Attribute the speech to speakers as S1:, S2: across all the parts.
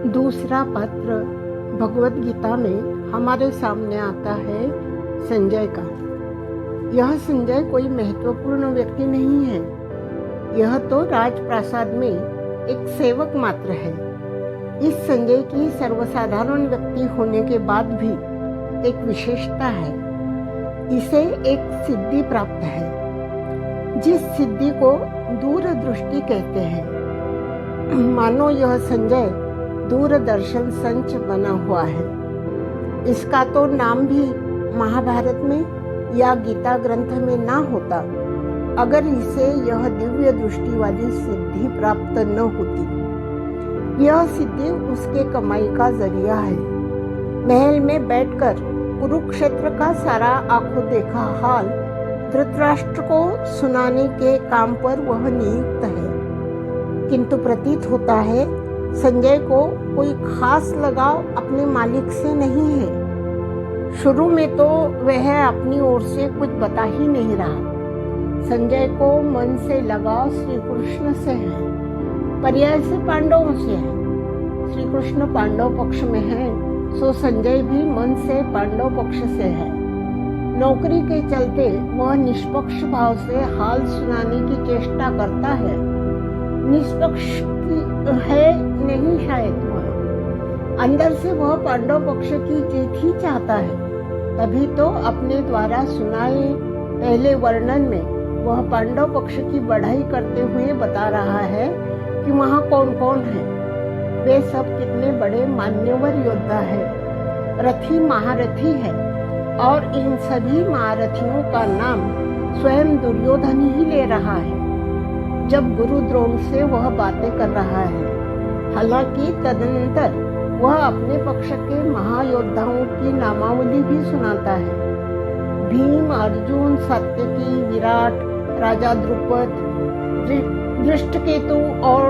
S1: दूसरा पात्र भगवत गीता में हमारे सामने आता है संजय का। यह संजय कोई महत्वपूर्ण व्यक्ति नहीं है, यह तो राजप्रासाद में एक सेवक मात्र है। इस संजय की सर्वसाधारण व्यक्ति होने के बाद भी एक विशेषता है, इसे एक सिद्धि प्राप्त है, जिस सिद्धि को दूरदृष्टि कहते हैं। मानो यह संजय दूरदर्शन संच बना हुआ है। इसका तो नाम भी महाभारत में या गीता ग्रंथ में ना होता अगर इसे यह दिव्य दृष्टि वाली सिद्धि प्राप्त न होती। यह सिद्धि उसके कमाई का जरिया है। महल में बैठकर कुरुक्षेत्र का सारा आंखों देखा हाल धृतराष्ट्र को सुनाने के काम पर वह नियुक्त है, किंतु प्रतीत होता है संजय को कोई खास लगाव अपने मालिक से नहीं है। शुरू में तो वह अपनी ओर से कुछ बता ही नहीं रहा। संजय को मन से लगाव श्री कृष्ण से है, पर्याय से पांडवों से है। श्री कृष्ण पांडव पक्ष में है, सो संजय भी मन से पांडव पक्ष से है। नौकरी के चलते वह निष्पक्ष भाव से हाल सुनाने की चेष्टा करता है। निष्पक्ष है नहीं शायद, वह अंदर से वह पांडव पक्ष की जीत ही चाहता है। तभी तो अपने द्वारा सुनाए पहले वर्णन में वह पांडव पक्ष की बढ़ाई करते हुए बता रहा है कि वहाँ कौन कौन है। वे सब कितने बड़े मान्यवर योद्धा है, रथी महारथी है, और इन सभी महारथियों का नाम स्वयं दुर्योधन ही ले रहा है जब गुरु द्रोण से वह बातें कर रहा है। हालांकि तदनंतर वह अपने पक्ष के महायोद्धाओं की नामावली भी सुनाता है। भीम, अर्जुन, सात्यकी, विराट, राजा द्रुपद, दृष्टकेतु और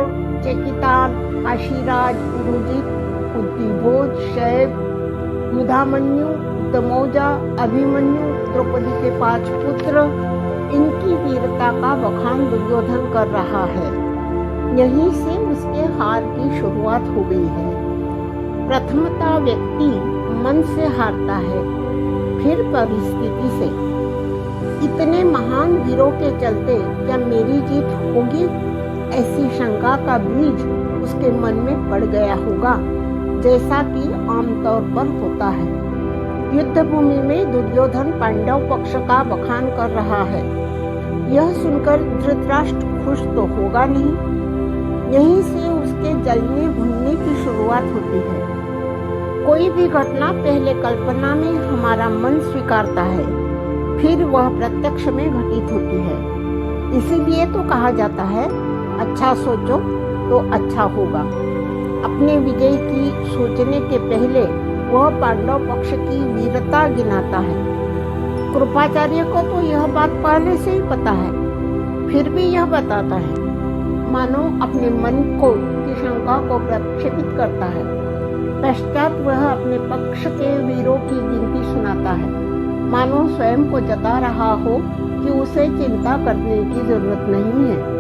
S1: चेकितान, काशीराज, पुरुजित, कुंतीभोज, शैव, युधामन्यु, दमोजा, अभिमन्यु, द्रौपदी के 5 पुत्र, इनकी वीरता का बखान दुर्योधन कर रहा है। यहीं से उसके हार की शुरुआत हो गई है। प्रथमतः व्यक्ति मन से हारता है, फिर परिस्थिति से। इतने महान वीरों के चलते क्या मेरी जीत होगी, ऐसी शंका का बीज उसके मन में पड़ गया होगा, जैसा कि आमतौर पर होता है। युद्ध भूमि में दुर्योधन पांडव पक्ष का बखान कर रहा है। यह सुनकर धृतराष्ट्र खुश तो होगा नहीं। यहीं से उसके जलने भुनने की शुरुआत होती है। कोई भी घटना पहले कल्पना में हमारा मन स्वीकारता है, फिर वह प्रत्यक्ष में घटित होती है। इसीलिए तो कहा जाता है, अच्छा सोचो तो अच्छा होगा। अपने विजय की सोचने के पहले वह पांडव पक्ष की वीरता गिनाता है। कृपाचार्य को तो यह बात पहले से ही पता है, फिर भी यह बताता है, मानो अपने मन को की शंका को प्रक्षेपित करता है। पश्चात वह अपने पक्ष के वीरों की गिनती सुनाता है, मानो स्वयं को जता रहा हो कि उसे चिंता करने की जरूरत नहीं है।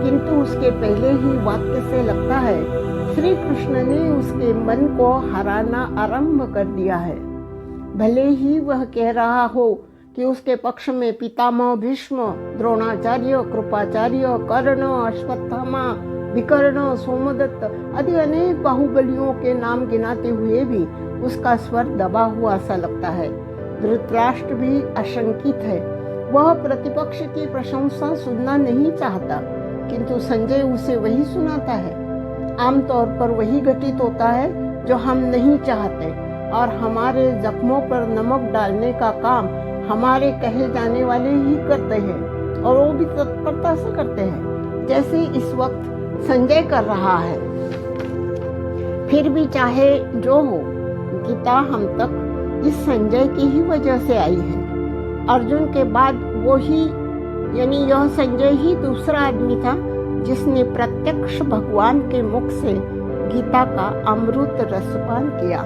S1: किंतु उसके पहले ही वाक्य से लगता है श्री कृष्ण ने उसके मन को हराना आरंभ कर दिया है। भले ही वह कह रहा हो कि उसके पक्ष में पितामह भीष्म, द्रोणाचार्य, कृपाचार्य, कर्ण, अश्वत्थामा, विकर्ण, सोमदत्त आदि अनेक बाहुबलियों के नाम गिनाते हुए भी उसका स्वर दबा हुआ सा लगता है। धृतराष्ट्र भी आशंकित है। वह प्रतिपक्ष की प्रशंसा सुनना नहीं चाहता, किंतु संजय उसे वही सुनाता है। आमतौर पर वही घटित होता है जो हम नहीं चाहते, और हमारे जख्मों पर नमक डालने का काम हमारे कहे जाने वाले ही करते हैं, और वो भी तत्परता से करते हैं, जैसे इस वक्त संजय कर रहा है। फिर भी चाहे जो हो, गीता हम तक इस संजय की ही वजह से आई है। अर्जुन के बाद वो ही, यानी यह संजय ही दूसरा आदमी था जिसने प्रत्यक्ष भगवान के मुख से गीता का अमृत रसपान किया।